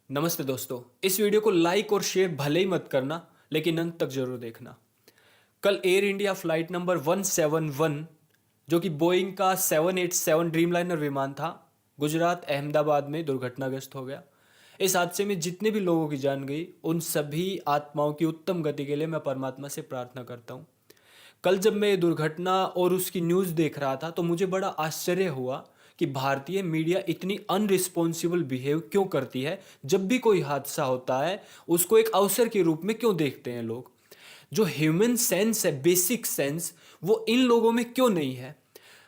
नमस्ते दोस्तों। इस वीडियो को लाइक और शेयर भले ही मत करना, लेकिन अंत तक जरूर देखना। कल एयर इंडिया फ्लाइट नंबर 171 जो कि बोइंग का 787 ड्रीमलाइनर विमान था, गुजरात अहमदाबाद में दुर्घटनाग्रस्त हो गया। इस हादसे में जितने भी लोगों की जान गई, उन सभी आत्माओं की उत्तम गति के लिए मैं परमात्मा से प्रार्थना करता हूँ। कल जब मैं ये दुर्घटना और उसकी न्यूज़ देख रहा था तो मुझे बड़ा आश्चर्य हुआ कि भारतीय मीडिया इतनी अनरिस्पॉन्सिबल बिहेव क्यों करती है। जब भी कोई हादसा होता है उसको एक अवसर के रूप में क्यों देखते हैं लोग। जो ह्यूमन सेंस है, बेसिक सेंस, वो इन लोगों में क्यों नहीं है।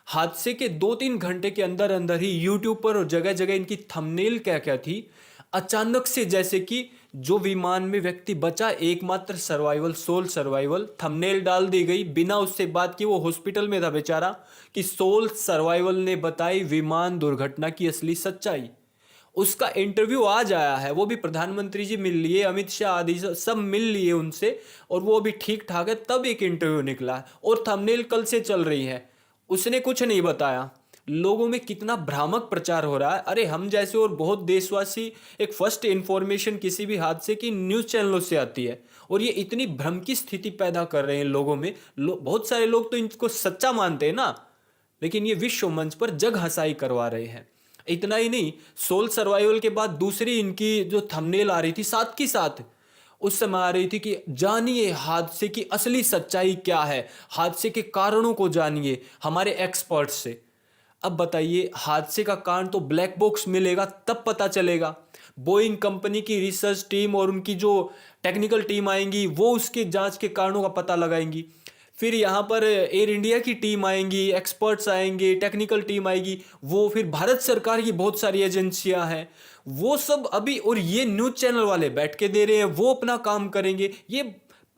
हादसे के 2-3 घंटे के अंदर अंदर ही यूट्यूब पर और जगह जगह इनकी थंबनेल क्या क्या थी। अचानक से जैसे कि जो विमान में व्यक्ति बचा, एकमात्र सर्वाइवल, सोल सर्वाइवल, थंबनेल डाल दी गई बिना उससे बात की। वो हॉस्पिटल में था बेचारा कि सोल सर्वाइवल ने बताई विमान दुर्घटना की असली सच्चाई। उसका इंटरव्यू आज आया है, वो भी प्रधानमंत्री जी मिल लिए, अमित शाह आदि सब मिल लिए उनसे, और वो भी ठीक ठाक है। तब एक इंटरव्यू निकला है और थंबनेल कल से चल रही है। उसने कुछ नहीं बताया। लोगों में कितना भ्रामक प्रचार हो रहा है। अरे हम जैसे और बहुत देशवासी, एक फर्स्ट इंफॉर्मेशन किसी भी हादसे की न्यूज़ चैनलों से आती है और ये इतनी भ्रम की स्थिति पैदा कर रहे हैं लोगों में। बहुत सारे लोग तो इनको सच्चा मानते हैं ना, लेकिन ये विश्व मंच पर जग हंसाई करवा रहे हैं। इतना ही नहीं, सोल सर्वाइवल के बाद दूसरी इनकी जो थंबनेल आ रही थी साथ की साथ उस समय आ रही थी कि जानिए हादसे की असली सच्चाई क्या है, हादसे के कारणों को जानिए हमारे एक्सपर्ट से। अब बताइए, हादसे का कारण तो ब्लैक बॉक्स मिलेगा तब पता चलेगा। बोइंग कंपनी की रिसर्च टीम और उनकी जो टेक्निकल टीम आएंगी वो उसके जांच के कारणों का पता लगाएंगी। फिर यहाँ पर एयर इंडिया की टीम आएंगी, एक्सपर्ट्स आएंगे, टेक्निकल टीम आएगी, वो फिर भारत सरकार की बहुत सारी एजेंसियां हैं, वो सब अभी, और ये न्यूज चैनल वाले बैठ के दे रहे हैं, वो अपना काम करेंगे। ये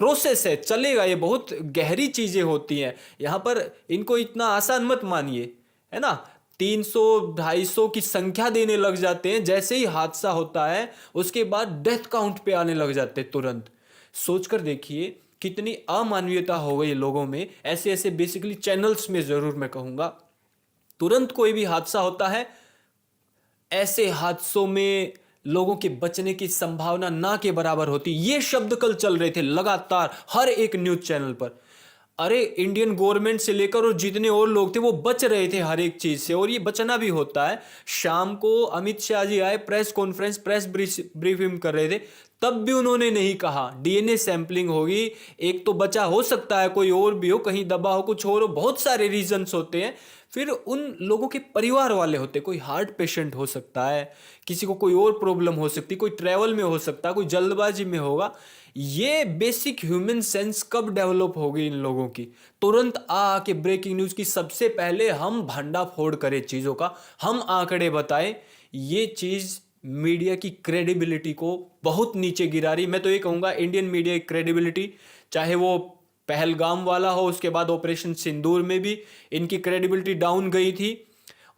प्रोसेस है, चलेगा। ये बहुत गहरी चीजें होती हैं यहाँ पर, इनको इतना आसान मत मानिए, है ना। 300-250 की संख्या देने लग जाते हैं जैसे ही हादसा होता है, उसके बाद डेथ काउंट पे आने लग जाते हैं तुरंत। सोचकर देखिए कितनी अमानवीयता हो गई लोगों में। ऐसे ऐसे बेसिकली चैनल्स में जरूर मैं कहूंगा, तुरंत कोई भी हादसा होता है, ऐसे हादसों में लोगों के बचने की संभावना ना के बराबर होती। ये शब्द कल चल रहे थे लगातार हर एक न्यूज चैनल पर। अरे इंडियन गवर्नमेंट से लेकर और जितने और लोग थे वो बच रहे थे हर एक चीज से, और ये बचना भी होता है। शाम को अमित शाह जी आए, प्रेस कॉन्फ्रेंस, प्रेस ब्रीफिंग कर रहे थे, तब भी उन्होंने नहीं कहा डीएनए सैंपलिंग होगी। एक तो बचा हो सकता है, कोई और भी हो, कहीं दबा हो, कुछ और हो, बहुत सारे रीजंस होते हैं। फिर उन लोगों के परिवार वाले होते, कोई हार्ट पेशेंट हो सकता है, किसी को कोई और प्रॉब्लम हो सकती, कोई ट्रैवल में हो सकता है, कोई जल्दबाजी में होगा। ये बेसिक ह्यूमन सेंस कब डेवलप होगी इन लोगों की। तुरंत आके ब्रेकिंग न्यूज की सबसे पहले हम भंडा फोड़ करें चीजों का, हम आंकड़े बताएं। ये चीज मीडिया की क्रेडिबिलिटी को बहुत नीचे गिरा रही। मैं तो ये कहूंगा इंडियन मीडिया की क्रेडिबिलिटी, चाहे वो पहलगाम वाला हो, उसके बाद ऑपरेशन सिंदूर में भी इनकी क्रेडिबिलिटी डाउन गई थी,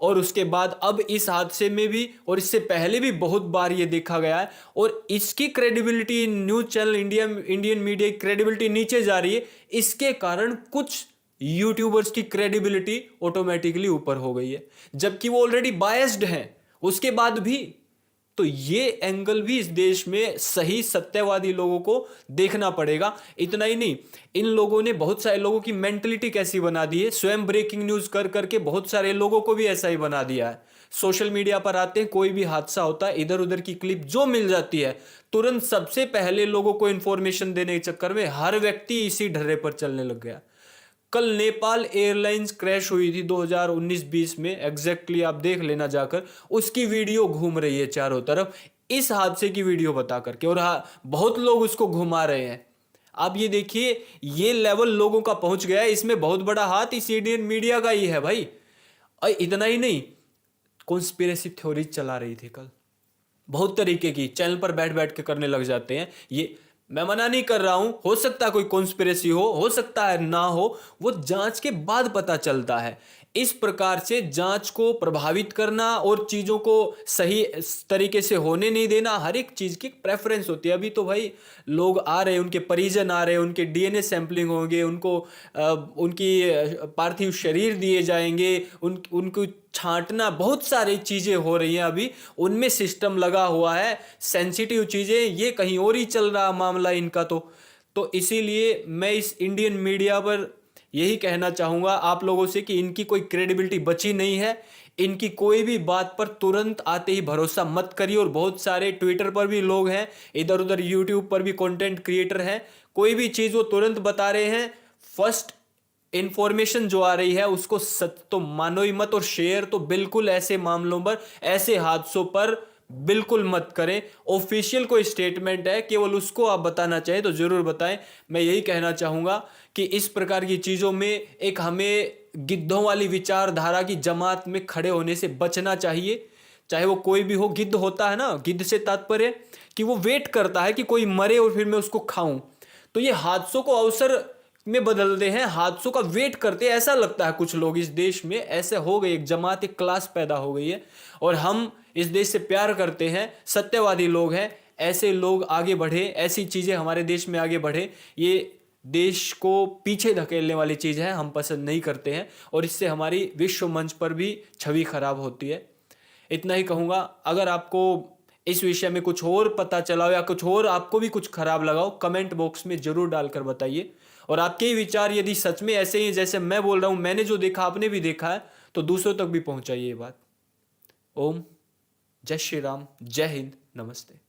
और उसके बाद अब इस हादसे में भी, और इससे पहले भी बहुत बार ये देखा गया है। और इसकी credibility, news channel Indian media की क्रेडिबिलिटी नीचे जा रही है। इसके कारण कुछ यूट्यूबर्स की क्रेडिबिलिटी ऑटोमेटिकली ऊपर हो गई है, जबकि वो ऑलरेडी बायस्ड हैं उसके बाद भी। तो ये एंगल भी इस देश में सही सत्यवादी लोगों को देखना पड़ेगा। इतना ही नहीं, इन लोगों ने बहुत सारे लोगों की मेंटलिटी कैसी बना दी है, स्वयं ब्रेकिंग न्यूज कर करके बहुत सारे लोगों को भी ऐसा ही बना दिया है। सोशल मीडिया पर आते हैं, कोई भी हादसा होता है, इधर उधर की क्लिप जो मिल जाती है, तुरंत सबसे पहले लोगों को इंफॉर्मेशन देने के चक्कर में हर व्यक्ति इसी ढर्रे पर चलने लग गया। कल नेपाल एयरलाइंस क्रैश हुई थी 2019-20 में, एग्जैक्टली आप देख लेना जाकर, उसकी वीडियो घूम रही है चारों तरफ, इस हादसे की वीडियो बता करके, और बहुत लोग उसको घुमा रहे हैं। आप ये देखिए, ये लेवल लोगों का पहुंच गया है। इसमें बहुत बड़ा हाथ इस इंडियन मीडिया का ही है भाई। और इतना ही नहीं, कॉन्स्पिरेसी थ्योरीज चला रही थी कल, बहुत तरीके की, चैनल पर बैठ बैठ के करने लग जाते हैं। ये मैं मना नहीं कर रहा हूं, हो सकता है कोई कॉन्स्पिरेसी हो सकता है ना हो, वो जांच के बाद पता चलता है। इस प्रकार से जांच को प्रभावित करना और चीज़ों को सही तरीके से होने नहीं देना, हर एक चीज़ की प्रेफरेंस होती है। अभी तो भाई लोग आ रहे हैं, उनके परिजन आ रहे हैं, उनके डीएनए सैंपलिंग होंगे, उनको उनकी पार्थिव शरीर दिए जाएंगे, उनको छांटना, बहुत सारी चीज़ें हो रही हैं अभी, उनमें सिस्टम लगा हुआ है। सेंसिटिव चीज़ें, ये कहीं और ही चल रहा मामला इनका। तो इसीलिए मैं इस इंडियन मीडिया पर यही कहना चाहूँगा आप लोगों से कि इनकी कोई क्रेडिबिलिटी बची नहीं है। इनकी कोई भी बात पर तुरंत आते ही भरोसा मत करिए। और बहुत सारे ट्विटर पर भी लोग हैं, इधर उधर यूट्यूब पर भी कंटेंट क्रिएटर हैं, कोई भी चीज़ वो तुरंत बता रहे हैं। फर्स्ट इंफॉर्मेशन जो आ रही है उसको सच तो मानो ही मत, और शेयर तो बिल्कुल ऐसे मामलों पर, ऐसे हादसों पर बिल्कुल मत करें। ऑफिशियल कोई स्टेटमेंट है, केवल उसको आप बताना चाहें तो जरूर बताएं। मैं यही कहना चाहूँगा कि इस प्रकार की चीज़ों में एक हमें गिद्धों वाली विचारधारा की जमात में खड़े होने से बचना चाहिए। चाहे वो कोई भी हो, गिद्ध होता है ना, गिद्ध से तात्पर्य कि वो वेट करता है कि कोई मरे और फिर मैं उसको खाऊं। तो ये हादसों को अवसर में बदलते हैं, हादसों का वेट करते हैं। ऐसा लगता है कुछ लोग इस देश में ऐसे हो गए, एक जमात, एक क्लास पैदा हो गई है, और हम इस देश से प्यार करते हैं, सत्यवादी लोग हैं। ऐसे लोग आगे बढ़े, ऐसी चीज़ें हमारे देश में आगे बढ़े, ये देश को पीछे धकेलने वाली चीज़ है, हम पसंद नहीं करते हैं, और इससे हमारी विश्व मंच पर भी छवि खराब होती है। इतना ही कहूँगा। अगर आपको इस विषय में कुछ और पता चला हो या कुछ और आपको भी कुछ खराब लगा हो, कमेंट बॉक्स में जरूर डालकर बताइए। और आपके ही विचार यदि सच में ऐसे ही जैसे मैं बोल रहा हूँ, मैंने जो देखा आपने भी देखा है, तो दूसरों तक भी पहुँचाइए ये बात। ओम जय श्री राम, जय हिंद, नमस्ते।